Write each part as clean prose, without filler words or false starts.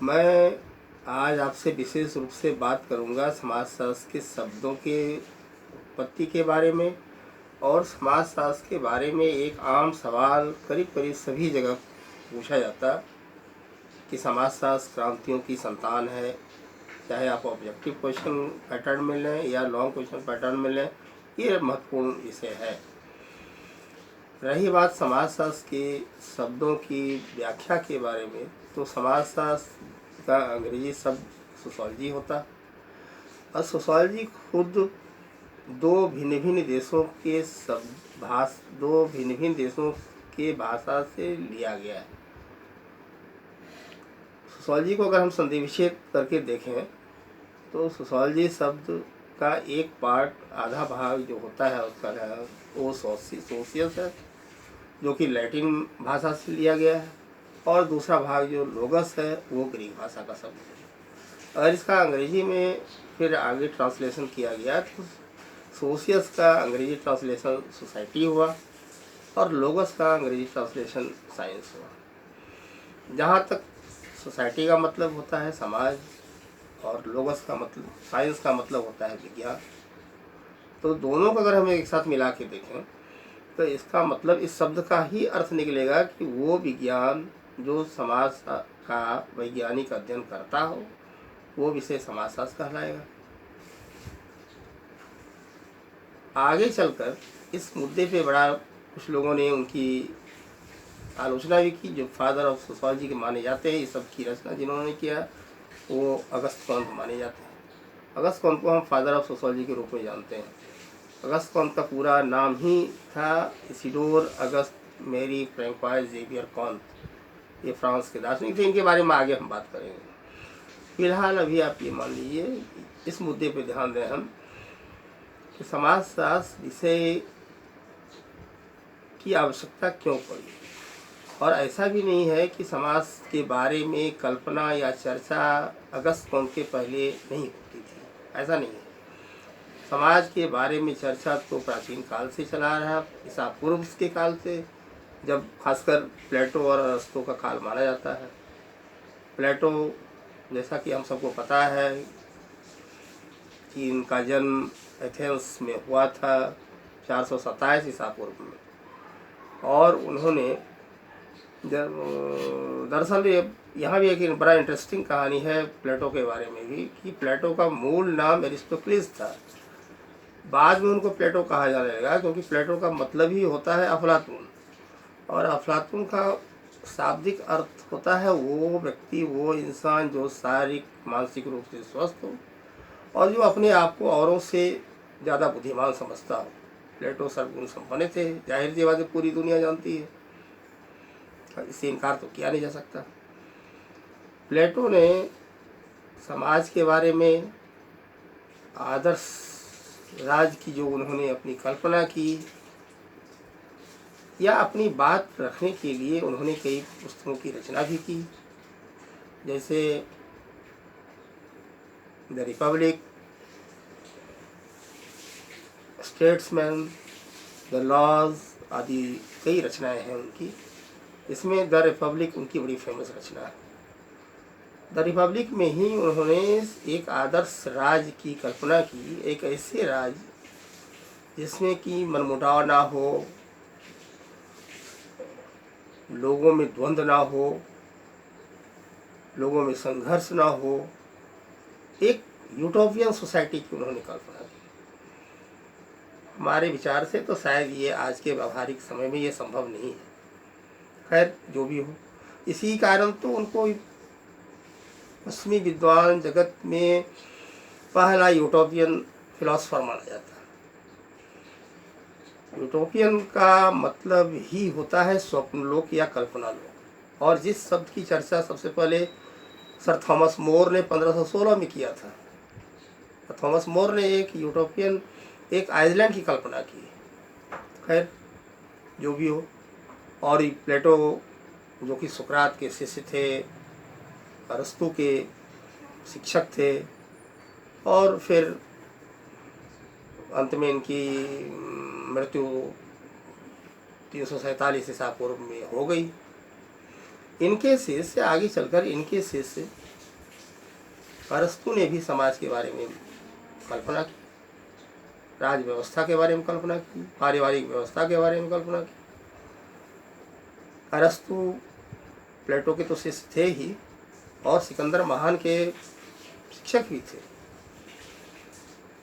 मैं आज आपसे विशेष रूप से बात करूंगा समाजशास्त्र के शब्दों के उत्पत्ति के बारे में और समाजशास्त्र के बारे में एक आम सवाल करीब करीब सभी जगह पूछा जाता कि समाजशास्त्र क्रांतियों की संतान है। चाहे आप ऑब्जेक्टिव क्वेश्चन पैटर्न में लें या लॉन्ग क्वेश्चन पैटर्न में लें, ये महत्वपूर्ण विषय है। रही बात समाजशास्त्र के शब्दों की व्याख्या के बारे में, तो समाजशास्त्र का अंग्रेजी शब्द सोशोलॉजी होता और सोशोलॉजी खुद दो भिन्न भिन्न देशों के भाषा से लिया गया है। सोशोलॉजी को अगर हम संधि विच्छेद करके देखें तो सोशोलॉजी शब्द का एक पार्ट, आधा भाग जो होता है उसका है वो सोशियस है, जो कि लैटिन भाषा से लिया गया है, और दूसरा भाग जो लोगस है वो ग्रीक भाषा का शब्द है। अगर इसका अंग्रेजी में फिर आगे ट्रांसलेशन किया गया तो सोशियस का अंग्रेजी ट्रांसलेशन सोसाइटी हुआ और लोगस का अंग्रेजी ट्रांसलेशन साइंस हुआ। जहाँ तक सोसाइटी का मतलब होता है समाज और लोगस का मतलब, साइंस का मतलब होता है विज्ञान। तो दोनों को अगर हम एक साथ मिला के देखें तो इसका मतलब इस शब्द का ही अर्थ निकलेगा कि वो विज्ञान जो समाज का वैज्ञानिक अध्ययन करता हो वो विषय समाजशास्त्र कहलाएगा। आगे चलकर इस मुद्दे पे बड़ा कुछ लोगों ने उनकी आलोचना भी की। जो फादर ऑफ सोशोलॉजी के माने जाते हैं, इस सब की रचना जिन्होंने किया वो अगस्त कॉन्त माने जाते हैं। अगस्त कॉन्त को हम फादर ऑफ सोशोलॉजी के रूप में जानते हैं। अगस्त कॉन्त का पूरा नाम ही था इसिडोर अगस्त मेरी फ्रैंकोइस जेवियर कॉन्त। ये फ्रांस के दार्शनिक थे। इनके बारे में आगे हम बात करेंगे। फिलहाल अभी आप ये मान लीजिए, इस मुद्दे पे ध्यान दें हम कि समाजशास्त्र विषय की आवश्यकता क्यों पड़ी। और ऐसा भी नहीं है कि समाज के बारे में कल्पना या चर्चा अगस्त कॉन्त के पहले नहीं होती थी, ऐसा नहीं है। समाज के बारे में चर्चा तो प्राचीन काल से चला रहा, ईसा पूर्व के काल से, जब खासकर प्लेटो और अरस्तु का काल माना जाता है। प्लेटो, जैसा कि हम सबको पता है कि इनका जन्म एथेंस में हुआ था 427 ईसा पूर्व में, और उन्होंने दरअसल यहाँ भी एक बड़ा इंटरेस्टिंग कहानी है प्लेटो के बारे में भी कि प्लेटो का मूल नाम एरिस्टोक्लिस था। बाद में उनको प्लेटो कहा जाने लगा क्योंकि प्लेटो का मतलब ही होता है अफलातून, और अफलातून का शाब्दिक अर्थ होता है वो व्यक्ति, वो इंसान जो शारीरिक मानसिक रूप से स्वस्थ हो और जो अपने आप को औरों से ज़्यादा बुद्धिमान समझता हो। प्लेटो सर्वगुण संपन्न थे, जाहिर सी बात है, पूरी दुनिया जानती है, इससे इनकार तो किया नहीं जा सकता। प्लेटो ने समाज के बारे में, आदर्श राज की जो उन्होंने अपनी कल्पना की या अपनी बात रखने के लिए उन्होंने कई पुस्तकों की रचना भी की, जैसे the Republic, Statesman, the Laws आदि कई रचनाएं हैं उनकी। इसमें द रिपब्लिक उनकी बड़ी फेमस रचना है। द रिपब्लिक में ही उन्होंने एक आदर्श राज की कल्पना की, एक ऐसे राज जिसमें कि मनमुटाव ना हो, लोगों में द्वंद्व ना हो, लोगों में संघर्ष ना हो, एक यूटोपियन सोसाइटी की उन्होंने कल्पना की। हमारे विचार से तो शायद ये आज के व्यवहारिक समय में ये संभव नहीं है। खैर जो भी हो, इसी कारण तो उनको पश्चिमी विद्वान जगत में पहला यूटोपियन फिलोसफर माना जाता है। यूटोपियन का मतलब ही होता है स्वप्नलोक या कल्पना लोक, और जिस शब्द की चर्चा सबसे पहले सर थॉमस मोर ने 1516 में किया था। थॉमस मोर ने एक यूटोपियन, एक आइसलैंड की कल्पना की। खैर जो भी हो, और प्लेटो जो कि सुकरात के शिष्य थे, अरस्तु के शिक्षक थे, और फिर अंत में इनकी मृत्यु 347 ईसा पूर्व में हो गई। इनके शिष्य आगे चलकर, इनके शिष्य अरस्तु ने भी समाज के बारे में कल्पना की, राज व्यवस्था के बारे में कल्पना की, पारिवारिक व्यवस्था के बारे में कल्पना की। अरस्तु प्लेटो के तो शिष्य थे ही, और सिकंदर महान के शिक्षक भी थे।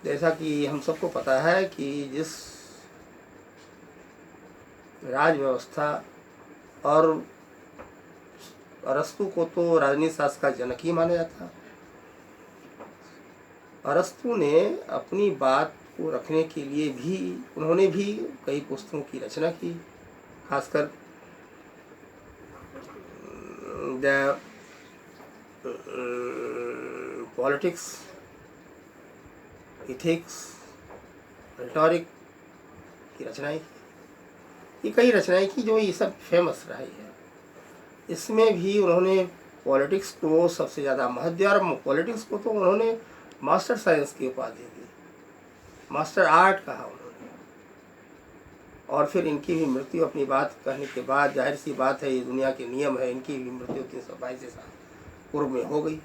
जैसा कि हम सबको पता है कि जिस राज व्यवस्था, और अरस्तु को तो राजनीति शास्त्र का जनक ही माना जाता। अरस्तु ने अपनी बात को रखने के लिए भी, उन्होंने भी कई पुस्तकों की रचना की, खासकर द पॉलिटिक्स, इथिक्स, रिटोरिक की रचनाएं की। ये कई रचनाएं की जो ये सब फेमस रही है। इसमें भी उन्होंने पॉलिटिक्स को सबसे ज़्यादा महत्व दिया, और पॉलिटिक्स को तो उन्होंने मास्टर साइंस की उपाधि दी, मास्टर आर्ट कहा उन्होंने। और फिर इनकी भी मृत्यु अपनी बात कहने के बाद, जाहिर सी बात है, ये दुनिया के नियम है, इनकी भी मृत्यु 322 साल पूर्व में हो गई।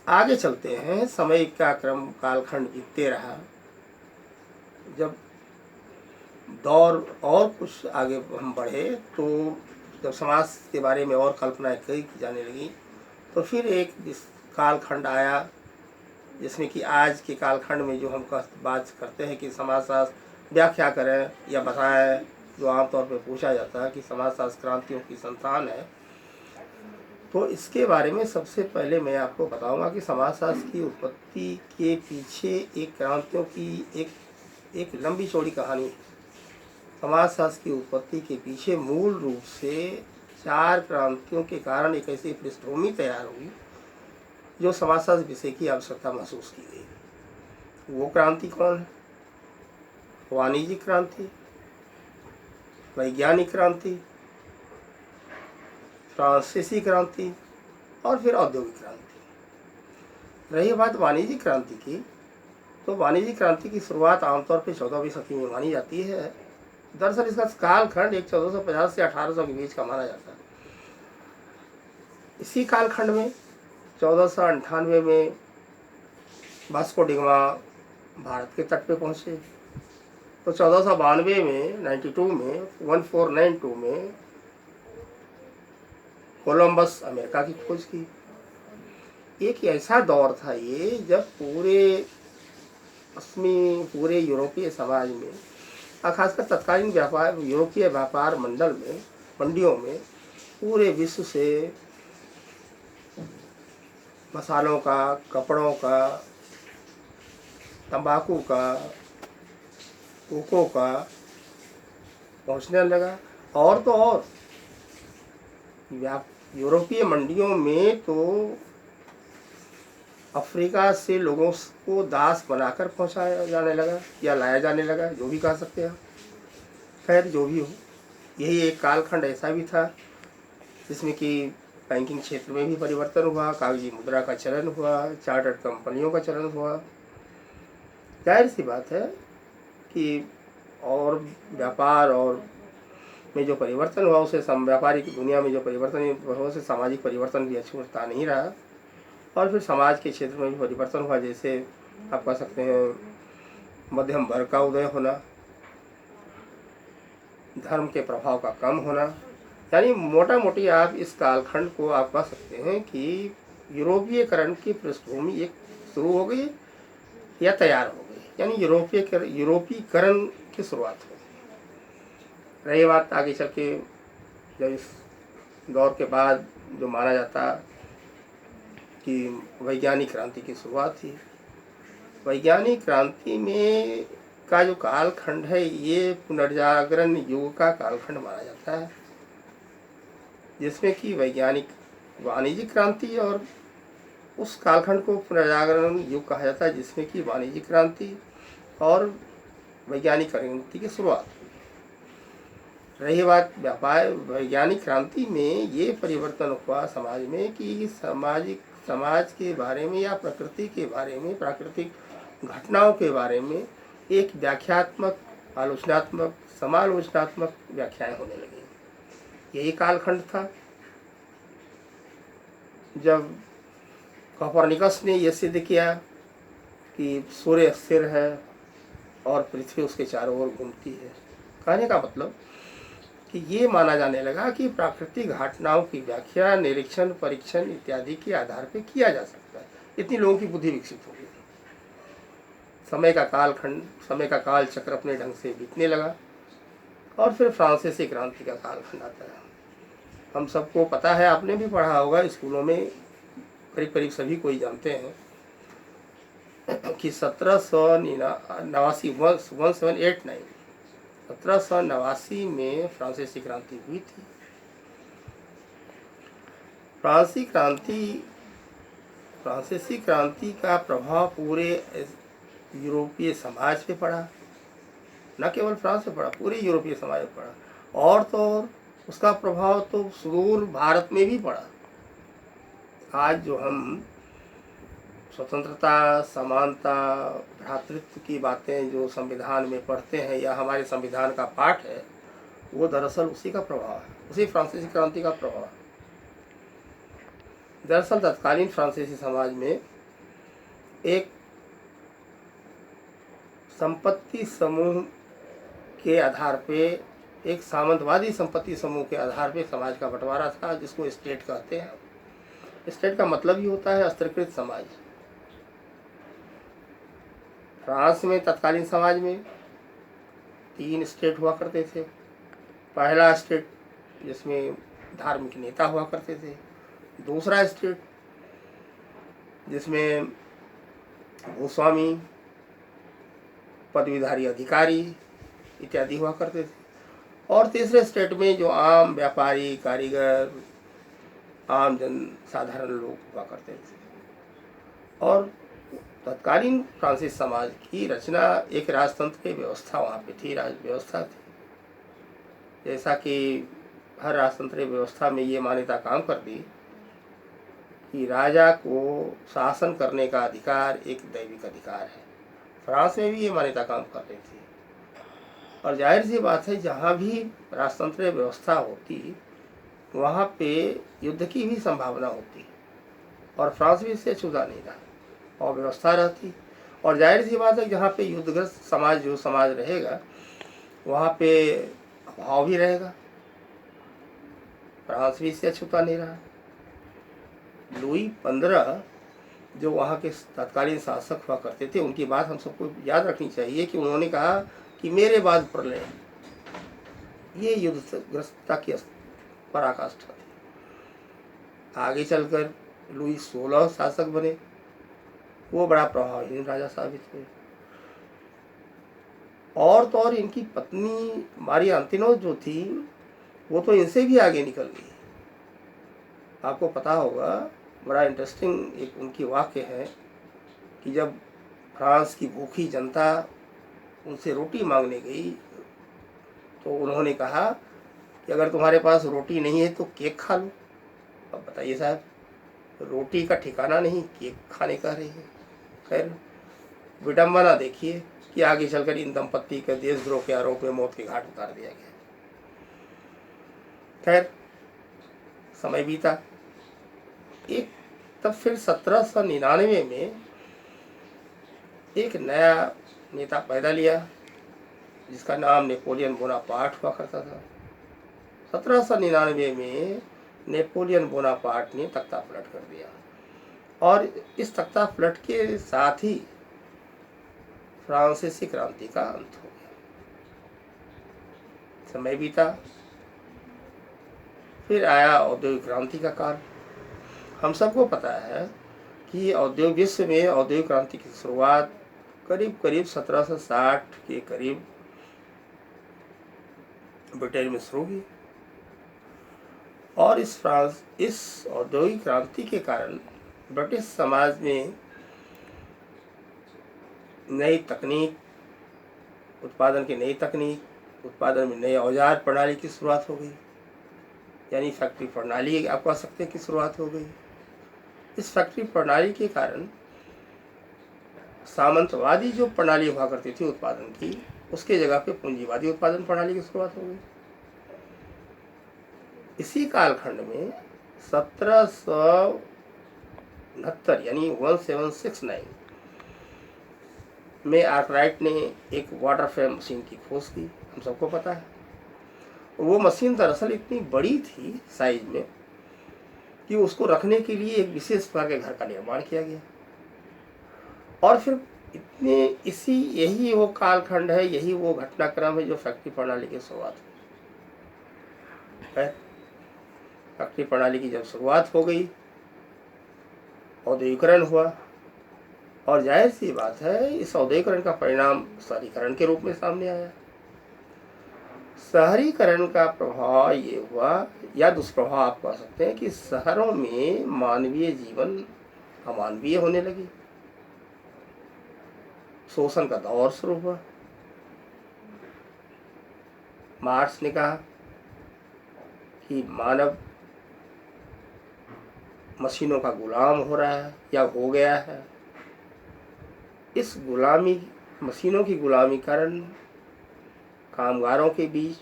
आगे चलते हैं, समय का क्रम कालखंड बीतते रहा। जब दौर और कुछ आगे हम बढ़े, तो जब समाज के बारे में और कल्पनाएं की जाने लगी, तो फिर एक कालखंड आया जिसमें कि आज के कालखंड में जो हम बात करते हैं कि समाजशास्त्र व्याख्या करें या बताएं, जो आमतौर पर पूछा जाता है कि समाजशास्त्र क्रांतियों की संतान है। तो इसके बारे में सबसे पहले मैं आपको बताऊंगा कि समाजशास्त्र की उत्पत्ति के पीछे एक क्रांतियों की एक लंबी चौड़ी कहानी है। समाजशास्त्र की उत्पत्ति के पीछे मूल रूप से 4 क्रांतियों के कारण एक ऐसी पृष्ठभूमि तैयार हुई जो समाजशास्त्र विषय की आवश्यकता महसूस की गई। वो क्रांति कौन है? वाणिज्यिक क्रांति, वैज्ञानिक क्रांति, फ्रांसीसी क्रांति, और फिर औद्योगिक क्रांति। रही बात वाणिज्यिक क्रांति की, तो वाणिज्यिक क्रांति की शुरुआत आमतौर पर 14वीं सदी में मानी जाती है। दरअसल इसका कालखंड 1450 से 1800 के बीच का माना जाता है। इसी कालखंड में 1498 में वास्को डिगामा भारत के तट पे पहुंचे। तो 1492 में 1492 में कोलंबस अमेरिका की खोज की। एक ऐसा दौर था ये जब पूरे यूरोपीय समाज में, और खासकर तत्कालीन यूरोपीय व्यापार मंडल में, मंडियों में, पूरे विश्व से मसालों का, कपड़ों का, तंबाकू का, कोको का पहुंचने लगा। और तो और यूरोपीय मंडियों में तो अफ्रीका से लोगों को दास बनाकर पहुंचाया जाने लगा या लाया जाने लगा, जो भी कह सकते हैं। खैर, जो भी हो, यही एक कालखंड ऐसा भी था जिसमें कि बैंकिंग क्षेत्र में भी परिवर्तन हुआ, कागजी मुद्रा का चलन हुआ, चार्टर्ड कंपनियों का चलन हुआ। जाहिर सी बात है कि और व्यापार और में जो परिवर्तन हुआ, उसे व्यापारिक दुनिया में जो परिवर्तन हुआ, उसे सामाजिक परिवर्तन भी अछूता नहीं रहा। और फिर समाज के क्षेत्र में भी परिवर्तन हुआ, जैसे आप कह सकते हैं मध्यम वर्ग का उदय होना, धर्म के प्रभाव का कम होना। यानी मोटा मोटी आप इस कालखंड को आप कह सकते हैं कि यूरोपीयकरण की पृष्ठभूमि एक शुरू हो गई या तैयार हो गई, यानी यूरोपीकरण की शुरुआत हो गई। रही बात आगे चल के, जब इस दौर के बाद जो माना जाता कि वैज्ञानिक क्रांति की शुरुआत थी। वैज्ञानिक क्रांति में का जो कालखंड है, ये पुनर्जागरण युग का कालखंड माना जाता है, जिसमें कि वाणिज्यिक क्रांति और उस कालखंड को पुनर्जागरण युग कहा जाता है, जिसमें कि वाणिज्यिक क्रांति और वैज्ञानिक क्रांति की शुरुआत हुई। रही बात वैज्ञानिक क्रांति में ये परिवर्तन हुआ समाज में कि समाज के बारे में या प्रकृति के बारे में, प्राकृतिक घटनाओं के बारे में एक व्याख्यात्मक, आलोचनात्मक, समालोचनात्मक व्याख्याएं होने लगी। यही कालखंड था जब कोपरनिकस ने यह सिद्ध किया कि सूर्य स्थिर है और पृथ्वी उसके चारों ओर घूमती है। कहने का मतलब कि ये माना जाने लगा कि प्राकृतिक घटनाओं की व्याख्या निरीक्षण, परीक्षण इत्यादि के आधार पर किया जा सकता है। इतनी लोगों की बुद्धि विकसित हो गई। समय का काल चक्र अपने ढंग से बीतने लगा और फिर फ्रांसीसी क्रांति का कालखंड आता है। हम सबको पता है, आपने भी पढ़ा होगा स्कूलों में, करीब करीब सभी कोई जानते हैं कि 1789 में फ्रांसीसी क्रांति हुई थी। फ्रांसीसी क्रांति का प्रभाव पूरे यूरोपीय समाज पे पड़ा, न केवल फ्रांस में पड़ा, पूरे यूरोपीय समाज में पड़ा। और तो और उसका प्रभाव तो सुदूर भारत में भी पड़ा। आज जो हम स्वतंत्रता, समानता, भ्रातृत्व की बातें जो संविधान में पढ़ते हैं या हमारे संविधान का पाठ है, वो दरअसल उसी का प्रभाव है, उसी फ्रांसीसी क्रांति का प्रभाव है। दरअसल तत्कालीन फ्रांसीसी समाज में एक संपत्ति समूह के आधार पे, एक सामंतवादी संपत्ति समूह के आधार पे समाज का बंटवारा था, जिसको स्टेट कहते हैं। स्टेट का मतलब ही होता है अस्त्रीकृत समाज। फ्रांस में तत्कालीन समाज में 3 स्टेट हुआ करते थे। पहला स्टेट जिसमें धार्मिक नेता हुआ करते थे, दूसरा स्टेट जिसमें भूस्वामी, पदवीधारी अधिकारी इत्यादि हुआ करते थे, और तीसरे स्टेट में जो आम व्यापारी, कारीगर, आम जन साधारण लोग हुआ करते थे। और तत्कालीन फ्रांसीसी समाज की रचना एक राजतंत्र की व्यवस्था वहाँ पे थी, राज व्यवस्था थी। जैसा कि हर राजतंत्र व्यवस्था में ये मान्यता काम कर दी कि राजा को शासन करने का अधिकार एक दैविक अधिकार है। फ्रांस में भी ये मान्यता काम कर रही थी। और जाहिर सी बात है, जहाँ भी राजतंत्र व्यवस्था होती वहाँ पे युद्ध की भी संभावना होती, और फ्रांस भी इससे छूटा नहीं रहा और व्यवस्था रहती। और जाहिर सी बात है, जहाँ पे युद्धग्रस्त समाज जो समाज रहेगा वहाँ पे अभाव भी रहेगा। फ्रांस भी इससे छूटा नहीं रहा। लुई 15 जो वहाँ के तत्कालीन शासक हुआ करते थे, उनकी बात हम सबको याद रखनी चाहिए कि उन्होंने कहा कि मेरे बाद प्रलय, ये युद्धग्रस्तता की पराकाष्ठा थी। आगे चलकर लुई 16 शासक बने, वो बड़ा प्रभावहीन राजा साबित हुए। और तो और इनकी पत्नी मारी अंतोनिएट जो थी, वो तो इनसे भी आगे निकल गई। आपको पता होगा, बड़ा इंटरेस्टिंग एक उनकी वाक्य है कि जब फ्रांस की भूखी जनता उनसे रोटी मांगने गई तो उन्होंने कहा कि अगर तुम्हारे पास रोटी नहीं है तो केक खा लो। अब बताइए साहब, रोटी का ठिकाना नहीं, केक खाने का रही है। खैर, विडम्बना देखिए कि आगे चलकर इन दंपत्ति के देशद्रोह के आरोप में मौत के घाट उतार दिया गया। खैर, समय बीता। तब फिर 1799 में एक नया नेता पैदा लिया जिसका नाम नेपोलियन बोनापार्ट हुआ करता था। 1799 में नेपोलियन बोनापार्ट ने तख्ता पलट कर दिया, और इस तख्ता पलट के साथ ही फ्रांसीसी क्रांति का अंत हो गया। समय बीता, फिर आया औद्योगिक क्रांति का काल। हम सबको पता है कि औद्योगिक विश्व में औद्योगिक क्रांति की शुरुआत करीब करीब 1760 के करीब ब्रिटेन में शुरू हुई। और इस औद्योगिक क्रांति के कारण ब्रिटिश समाज में नई तकनीक, उत्पादन की नई तकनीक, उत्पादन में नए औजार प्रणाली की शुरुआत हो गई, यानी फैक्ट्री प्रणाली आप कह सकते हैं की शुरुआत हो गई। इस फैक्ट्री प्रणाली के कारण सामंतवादी जो प्रणाली हुआ करती थी उत्पादन की, उसके जगह पे पूंजीवादी उत्पादन प्रणाली की शुरुआत हो गई। इसी कालखंड में 1700 1969 यानी 1769 में आर्कराइट ने एक वाटर फ्रेम मशीन की खोज की, हम सबको पता है। वो मशीन दरअसल इतनी बड़ी थी साइज में कि उसको रखने के लिए एक विशेष प्रकार के घर का निर्माण किया गया। और फिर यही वो कालखंड है, यही वो घटनाक्रम है जो फैक्ट्री प्रणाली की शुरुआत है। फैक्ट्री प्रणाली की जब शुरुआत हो गई, औद्योगिकरण हुआ, और जाहिर सी बात है इस औद्योगिकरण का परिणाम शहरीकरण के रूप में सामने आया। शहरीकरण का प्रभाव ये हुआ, या दुष्प्रभाव आप कह सकते हैं, कि शहरों में मानवीय जीवन अमानवीय होने लगी, शोषण का दौर शुरू हुआ। मार्क्स ने कहा कि मानव मशीनों का गुलाम हो रहा है या हो गया है। इस गुलामी, मशीनों की गुलामी कारण कामगारों के बीच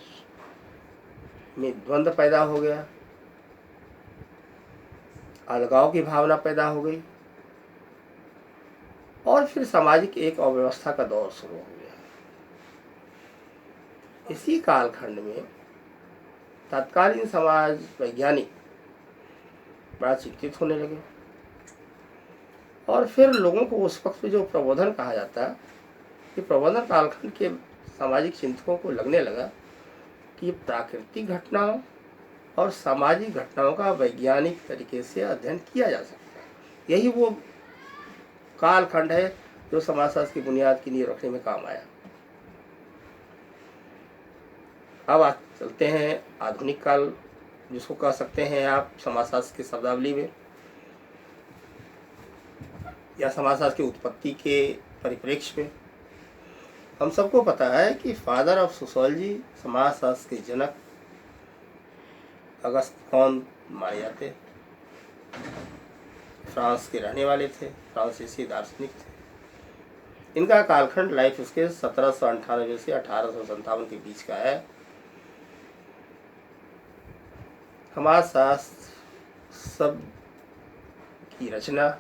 में द्वंद्व पैदा हो गया, अलगाव की भावना पैदा हो गई, और फिर सामाजिक एक अव्यवस्था का दौर शुरू हो गया। इसी कालखंड में तत्कालीन समाज वैज्ञानिक बड़ा चिंतित होने लगे, और फिर लोगों को उस वक्त जो प्रबोधन कहा जाता है, कि प्रबोधन कालखंड के सामाजिक चिंतकों को लगने लगा कि प्राकृतिक घटनाओं और सामाजिक घटनाओं का वैज्ञानिक तरीके से अध्ययन किया जा सकता है। यही वो कालखंड है जो समाजशास्त्र की बुनियाद की नींव रखने में काम आया। अब चलते हैं आधुनिक काल, जिसको कह सकते हैं आप समाजशास्त्र की शब्दावली में, या समाजशास्त्र की उत्पत्ति के परिप्रेक्ष्य में। हम सबको पता है कि फादर ऑफ सोशियोलॉजी, समाजशास्त्र के जनक अगस्त कॉम्टे माने जाते, फ्रांस के रहने वाले थे, फ्रांसीसी दार्शनिक थे। इनका कालखंड लाइफ स्केल 1798 से 1857 के बीच का है। समाजशास्त्र शब्द की रचना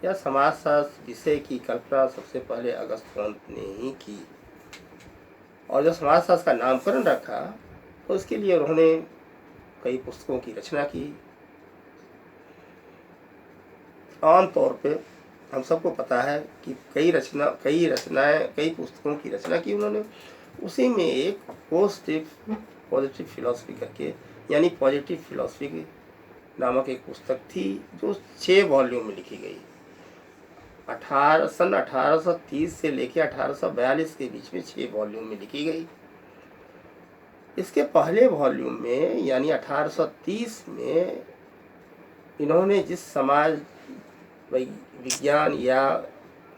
या समाजशास्त्र विषय की कल्पना सबसे पहले अगस्त कॉम्टे ने ही की, और जब समाजशास्त्र का नामकरण रखा तो उसके लिए उन्होंने कई पुस्तकों की रचना की। आमतौर पे हम सबको पता है कि कई पुस्तकों की रचना की उन्होंने। उसी में एक पॉजिटिव फिलॉसफी करके, यानी पॉजिटिव फिलॉसफी नामक एक पुस्तक थी, जो 6 वॉल्यूम में लिखी गई। सन 1830 से लेकर 1842 के बीच में 6 वॉल्यूम में लिखी गई। इसके पहले वॉल्यूम में, यानी 1830 में, इन्होंने जिस समाज विज्ञान या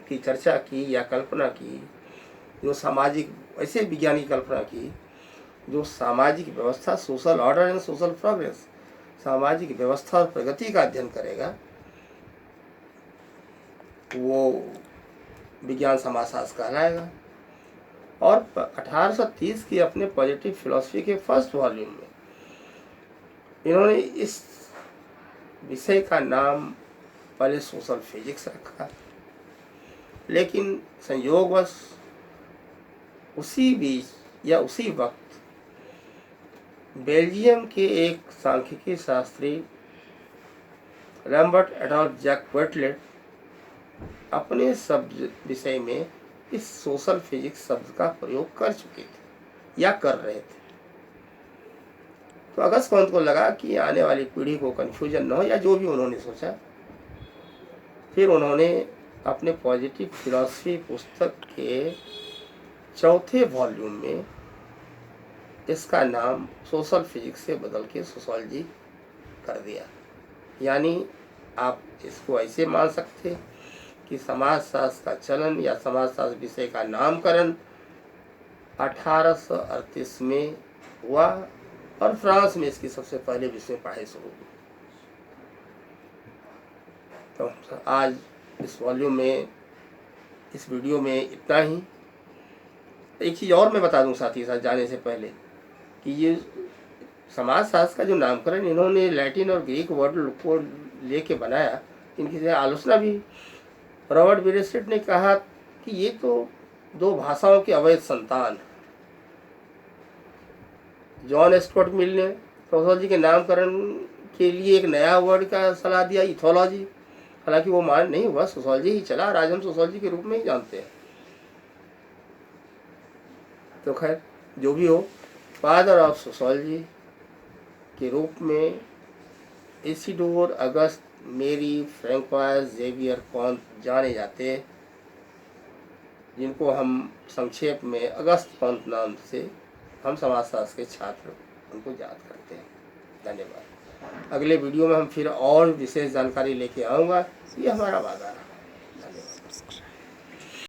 की चर्चा की या कल्पना की, जो सामाजिक ऐसे विज्ञान की कल्पना की जो सामाजिक व्यवस्था, social order and social progress, सामाजिक व्यवस्था और प्रगति का अध्ययन करेगा, वो विज्ञान समाजशास्त्र कहलाएगा। और 1830 की अपने पॉजिटिव फिलॉसफी के फर्स्ट वॉल्यूम में इन्होंने इस विषय का नाम पहले सोशल फिजिक्स रखा, लेकिन संयोगवश उसी बीच या उसी वक्त बेल्जियम के एक सांख्यिकी शास्त्री लैम्बर्ट एडोल्फ जैक क्वार्टलेट अपने शब्द विषय में इस सोशल फिजिक्स शब्द का प्रयोग कर चुके थे या कर रहे थे। तो अगस्त कॉम्टे को लगा कि आने वाली पीढ़ी को कन्फ्यूजन न हो, या जो भी उन्होंने सोचा। फिर उन्होंने अपने पॉजिटिव फिलॉसफी पुस्तक के 4थे वॉल्यूम में इसका नाम सोशल फिजिक्स से बदल के सोशियोलॉजी कर दिया। यानी आप इसको ऐसे मान सकते कि समाजशास्त्र का चलन या समाजशास्त्र विषय का नामकरण 1838 में हुआ, और फ्रांस में इसकी सबसे पहले विषय पढ़ाई शुरू हुई। तो आज इस वॉल्यूम में, इस वीडियो में इतना ही। एक चीज़ और मैं बता दूं साथ ही साथ जाने से पहले, कि ये समाजशास्त्र का जो नामकरण इन्होंने लैटिन और ग्रीक वर्ड को लेके बनाया, इनकी जो आलोचना भी। रॉबर्ट ब्रेस्टेट ने कहा कि ये तो दो भाषाओं के अवैध संतान। जॉन स्टुअर्ट मिल ने सोशियोलॉजी के नामकरण के लिए एक नया वर्ड का सलाह दिया, इथोलॉजी। हालांकि वो मान नहीं हुआ, सोशियोलॉजी ही चला और आज हम सोशियोलॉजी के रूप में ही जानते हैं। तो खैर जो भी हो, फादर ऑफ सोशियोलॉजी के रूप में इसिडोर अगस्त मेरी फ्रैंकोइस जेवियर कॉन्त जाने जाते हैं, जिनको हम संक्षेप में अगस्त कॉन्त नाम से हम समाजशास्त्र के छात्र उनको याद करते हैं। धन्यवाद। अगले वीडियो में हम फिर और विशेष जानकारी लेके आऊँगा, ये हमारा वादा है। धन्यवाद।